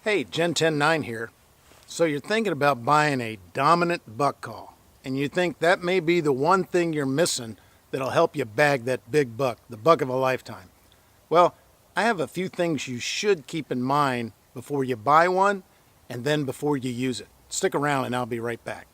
Hey, Gen 10-9 here. So you're thinking about buying a dominant buck call, and you think that may be the one thing you're missing that'll help you bag that big buck, the buck of a lifetime. Well, I have a few things you should keep in mind before you buy one and then before you use it. Stick around and I'll be right back.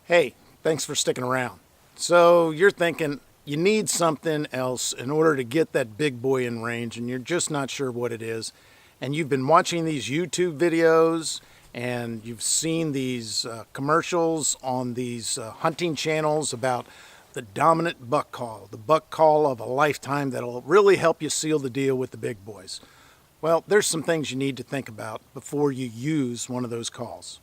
Hey, thanks for sticking around. So you're thinking you need something else in order to get that big boy in range, and you're just not sure what it is. And you've been watching these YouTube videos, and you've seen these commercials on these hunting channels about the dominant buck call, the buck call of a lifetime that'll really help you seal the deal with the big boys. Well, there's some things you need to think about before you use one of those calls.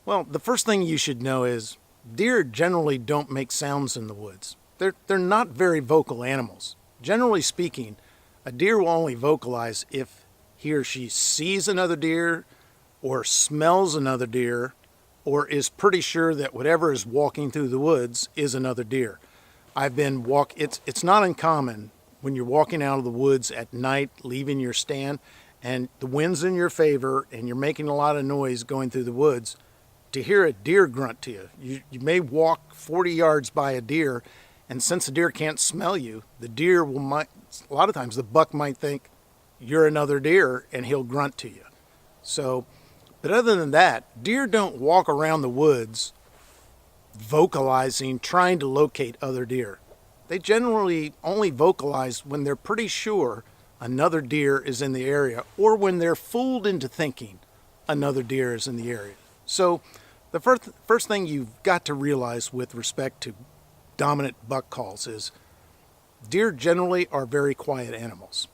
Well, the first thing you should know is deer generally don't make sounds in the woods. They're not very vocal animals. Generally speaking, a deer will only vocalize if he or she sees another deer or smells another deer or is pretty sure that whatever is walking through the woods is another deer. It's not uncommon when you're walking out of the woods at night, leaving your stand, and the wind's in your favor and you're making a lot of noise going through the woods, to hear a deer grunt to you. You may walk 40 yards by a deer, and since the deer can't smell you, a lot of times the buck might think you're another deer and he'll grunt to you. But other than that, deer don't walk around the woods vocalizing, trying to locate other deer. They generally only vocalize when they're pretty sure another deer is in the area, or when they're fooled into thinking another deer is in the area. So the first thing you've got to realize with respect to dominant buck calls is deer generally are very quiet animals,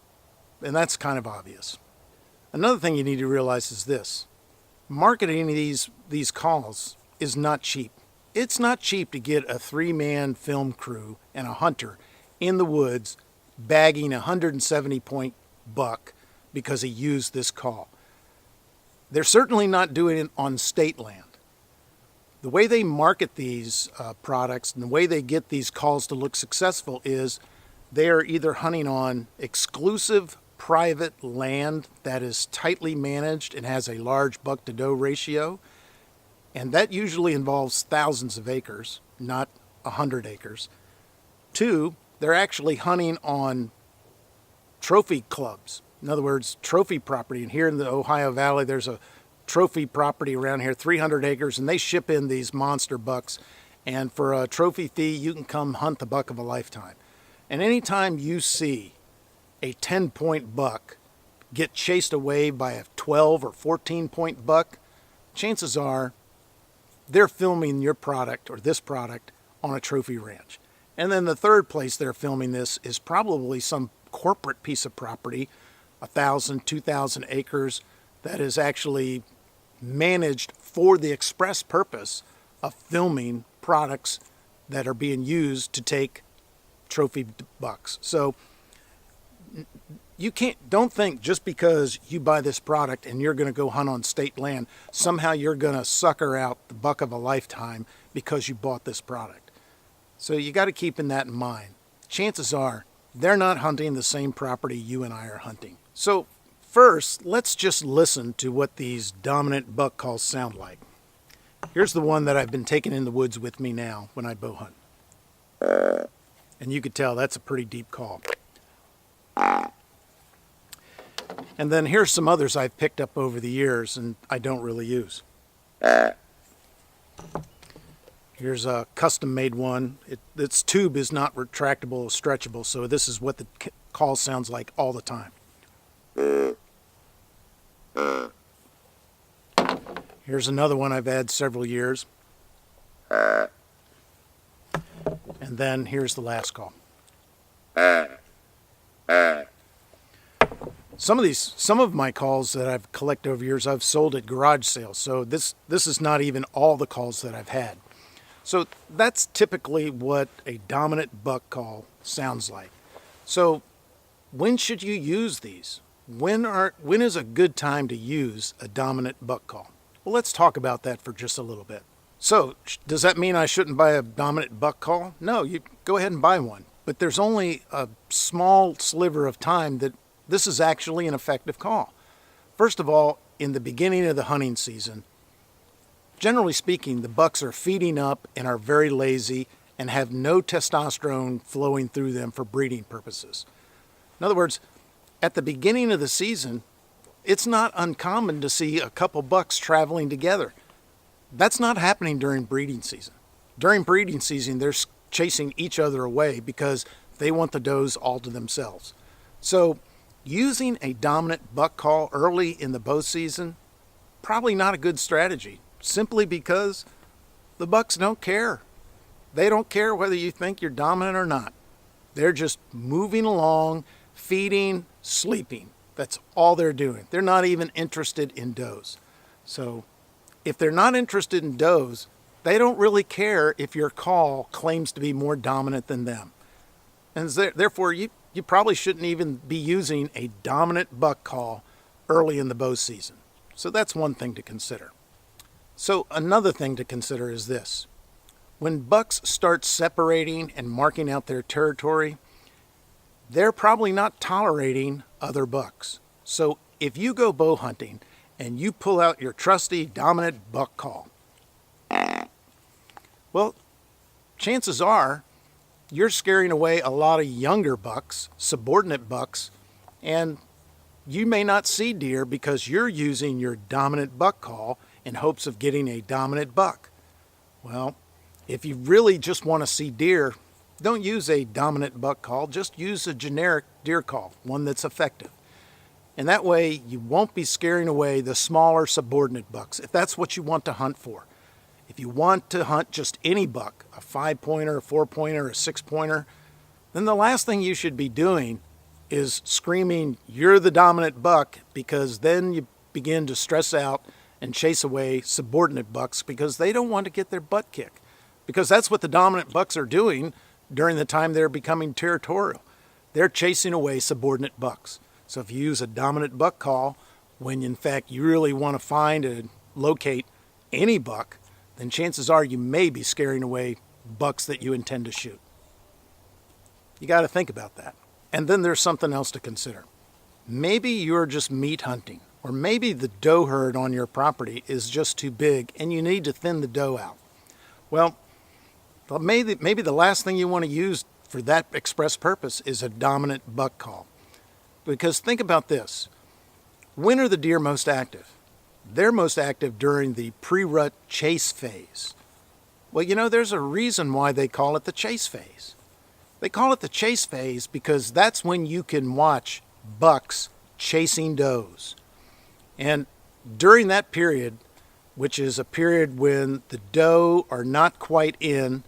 and that's kind of obvious. Another thing you need to realize is this: marketing these calls is not cheap. It's not cheap to get a 3-man film crew and a hunter in the woods bagging a 170-point buck because he used this call. They're certainly not doing it on state land. The way they market these products and the way they get these calls to look successful is they are either hunting on exclusive private land that is tightly managed and has a large buck to doe ratio, and that usually involves thousands of acres, not 100 acres. 2, they're actually hunting on trophy clubs. In other words, trophy property. And here in the Ohio Valley, there's a trophy property around here, 300 acres, and they ship in these monster bucks. And for a trophy fee, you can come hunt the buck of a lifetime. And anytime you see a 10-point buck get chased away by a 12 or 14-point buck, chances are they're filming your product or this product on a trophy ranch. And then the third place they're filming this is probably some corporate piece of property, 1,000, 2,000 acres, that is actually managed for the express purpose of filming products that are being used to take trophy bucks. So don't think just because you buy this product and you're going to go hunt on state land, somehow you're going to sucker out the buck of a lifetime because you bought this product. So you got to keep that in mind. Chances are they're not hunting the same property you and I are hunting. So first, let's just listen to what these dominant buck calls sound like. Here's the one that I've been taking in the woods with me now when I bow hunt. And you could tell that's a pretty deep call. And then here's some others I've picked up over the years and I don't really use. Here's a custom-made one. Its tube is not retractable or stretchable, so this is what the call sounds like all the time. Here's another one I've had several years. And then here's the last call. Some of my calls that I've collected over years, I've sold at garage sales. So this is not even all the calls that I've had. So that's typically what a dominant buck call sounds like. So when should you use these? When is a good time to use a dominant buck call? Well, let's talk about that for just a little bit. So, does that mean I shouldn't buy a dominant buck call? No, you go ahead and buy one. But there's only a small sliver of time that this is actually an effective call. First of all, in the beginning of the hunting season, generally speaking, the bucks are feeding up and are very lazy and have no testosterone flowing through them for breeding purposes. In other words, at the beginning of the season, it's not uncommon to see a couple bucks traveling together. That's not happening during breeding season. During breeding season, they're chasing each other away because they want the does all to themselves. So using a dominant buck call early in the bow season, probably not a good strategy, simply because the bucks don't care. They don't care whether you think you're dominant or not. They're just moving along, feeding, sleeping. That's all they're doing. They're not even interested in does. So if they're not interested in does, they don't really care if your call claims to be more dominant than them. And therefore, you probably shouldn't even be using a dominant buck call early in the bow season. So that's one thing to consider. So another thing to consider is this. When bucks start separating and marking out their territory, they're probably not tolerating other bucks. So if you go bow hunting and you pull out your trusty dominant buck call, well, chances are you're scaring away a lot of younger bucks, subordinate bucks, and you may not see deer because you're using your dominant buck call in hopes of getting a dominant buck. Well, if you really just want to see deer, don't use a dominant buck call, just use a generic deer call, one that's effective. And that way you won't be scaring away the smaller subordinate bucks, if that's what you want to hunt for. If you want to hunt just any buck, a 5-pointer, a 4-pointer, a 6-pointer, then the last thing you should be doing is screaming, "You're the dominant buck," because then you begin to stress out and chase away subordinate bucks because they don't want to get their butt kicked. Because that's what the dominant bucks are doing during the time they're becoming territorial. They're chasing away subordinate bucks. So if you use a dominant buck call when in fact you really want to find and locate any buck, then chances are you may be scaring away bucks that you intend to shoot. You got to think about that. And then there's something else to consider. Maybe you're just meat hunting, or maybe the doe herd on your property is just too big and you need to thin the doe out. Well, maybe the last thing you want to use for that express purpose is a dominant buck call. Because think about this. When are the deer most active? They're most active during the pre-rut chase phase. Well, you know, there's a reason why they call it the chase phase. They call it the chase phase because that's when you can watch bucks chasing does. And during that period, which is a period when the doe are not quite in,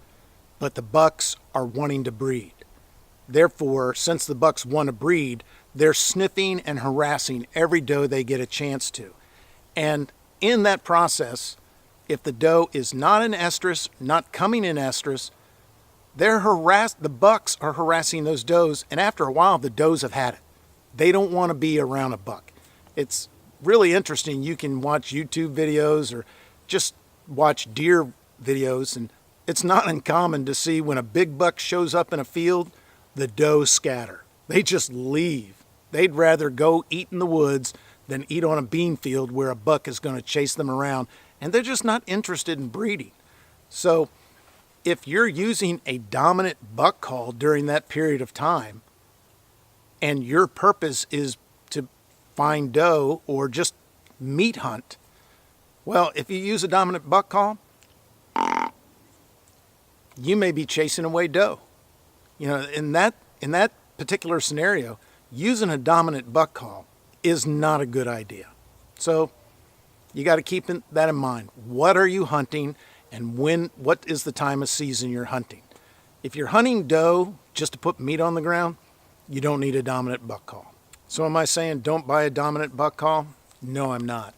but the bucks are wanting to breed. Therefore, since the bucks want to breed, they're sniffing and harassing every doe they get a chance to. And in that process, if the doe is not in estrus, not coming in estrus, the bucks are harassing those does, and after a while, the does have had it. They don't want to be around a buck. It's really interesting. You can watch YouTube videos or just watch deer videos, and it's not uncommon to see when a big buck shows up in a field, the does scatter. They just leave. They'd rather go eat in the woods than eat on a bean field where a buck is going to chase them around, and they're just not interested in breeding. So if you're using a dominant buck call during that period of time, and your purpose is to find doe or just meat hunt, well, if you use a dominant buck call, you may be chasing away doe. You know, in that particular scenario, using a dominant buck call is not a good idea. So you got to keep that in mind. What are you hunting, and what is the time of season you're hunting? If you're hunting doe just to put meat on the ground, you don't need a dominant buck call. So am I saying don't buy a dominant buck call? No, I'm not.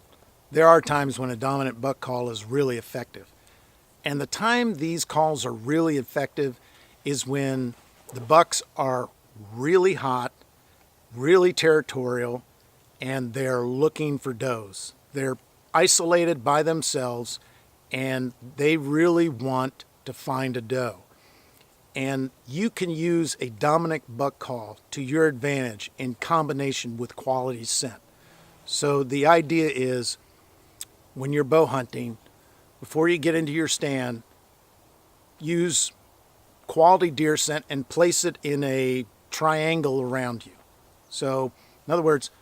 There are times when a dominant buck call is really effective. And the time these calls are really effective is when the bucks are really hot, really territorial, and they're looking for does. They're isolated by themselves, and they really want to find a doe. And you can use a dominant buck call to your advantage in combination with quality scent. So the idea is, when you're bow hunting, before you get into your stand, use quality deer scent and place it in a triangle around you. So in other words,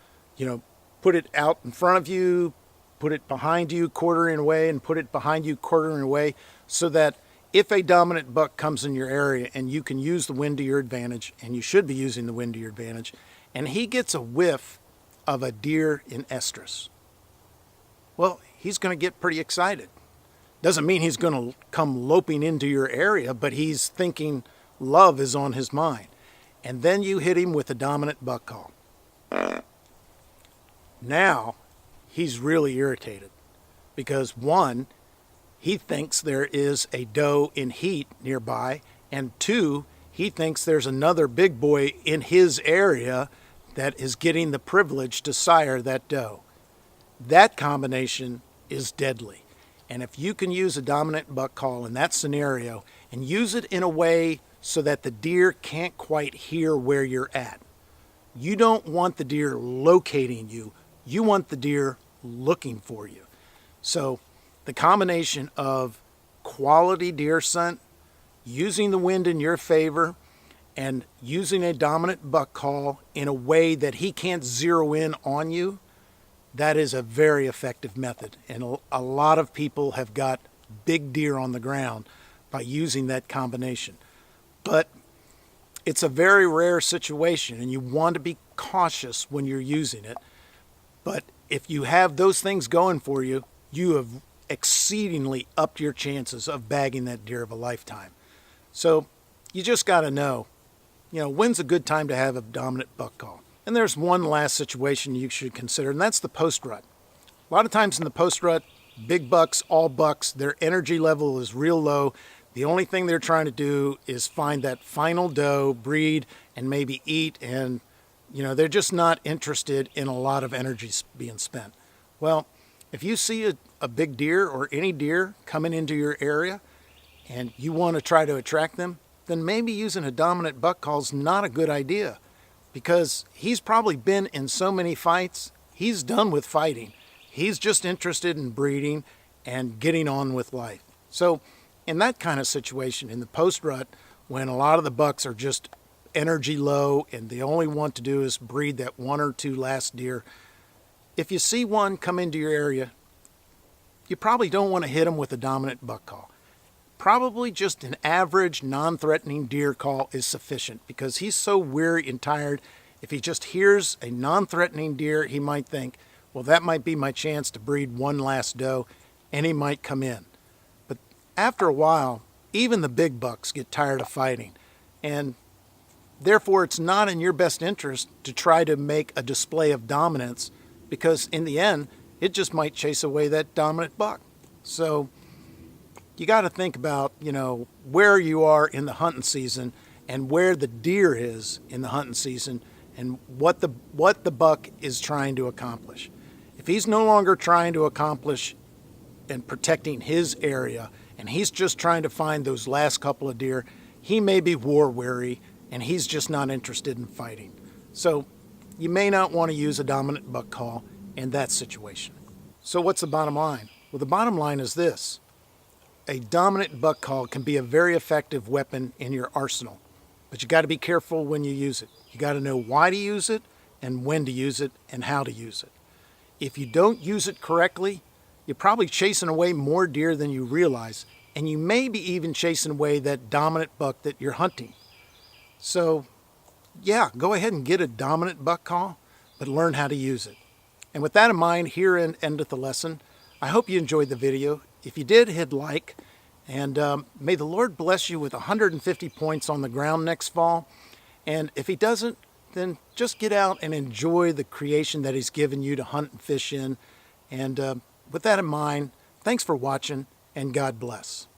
put it out in front of you, put it behind you, quartering away, and put it behind you, quartering away, so that if a dominant buck comes in your area and you can use the wind to your advantage, and you should be using the wind to your advantage, and he gets a whiff of a deer in estrus, well, he's going to get pretty excited. Doesn't mean he's going to come loping into your area, but he's thinking love is on his mind. And then you hit him with a dominant buck call. Now he's really irritated because, one, he thinks there is a doe in heat nearby, and two, he thinks there's another big boy in his area that is getting the privilege to sire that doe. That combination is deadly. And if you can use a dominant buck call in that scenario and use it in a way so that the deer can't quite hear where you're at, you don't want the deer locating you. You want the deer looking for you. So the combination of quality deer scent, using the wind in your favor, and using a dominant buck call in a way that he can't zero in on you, that is a very effective method. And a lot of people have got big deer on the ground by using that combination. But it's a very rare situation, and you want to be cautious when you're using it. But if you have those things going for you, you have exceedingly upped your chances of bagging that deer of a lifetime. So you just got to know, when's a good time to have a dominant buck call. And there's one last situation you should consider, and that's the post rut. A lot of times in the post rut, big bucks, all bucks, their energy level is real low. The only thing they're trying to do is find that final doe, breed, and maybe eat, and they're just not interested in a lot of energy being spent. Well, if you see a big deer or any deer coming into your area and you want to try to attract them, then maybe using a dominant buck call is not a good idea, because he's probably been in so many fights, he's done with fighting. He's just interested in breeding and getting on with life. So in that kind of situation, in the post rut, when a lot of the bucks are just energy low and they only want to do is breed that one or two last deer, if you see one come into your area, you probably don't want to hit him with a dominant buck call. Probably just an average non-threatening deer call is sufficient, because he's so weary and tired. If he just hears a non-threatening deer, he might think, well, that might be my chance to breed one last doe, and he might come in. But after a while, even the big bucks get tired of fighting, and therefore it's not in your best interest to try to make a display of dominance, because in the end, it just might chase away that dominant buck. So you got to think about, where you are in the hunting season and where the deer is in the hunting season and what the buck is trying to accomplish. If he's no longer trying to accomplish and protecting his area and he's just trying to find those last couple of deer, he may be war weary and he's just not interested in fighting. So you may not want to use a dominant buck call in that situation. So what's the bottom line? Well, the bottom line is this. A dominant buck call can be a very effective weapon in your arsenal, but you got to be careful when you use it. You got to know why to use it and when to use it and how to use it. If you don't use it correctly, you're probably chasing away more deer than you realize, and you may be even chasing away that dominant buck that you're hunting. So yeah, go ahead and get a dominant buck call, but learn how to use it. And with that in mind, herein endeth the lesson. I hope you enjoyed the video. If you did, hit like, and may the Lord bless you with 150 points on the ground next fall. And if he doesn't, then just get out and enjoy the creation that he's given you to hunt and fish in. And with that in mind, thanks for watching, and God bless.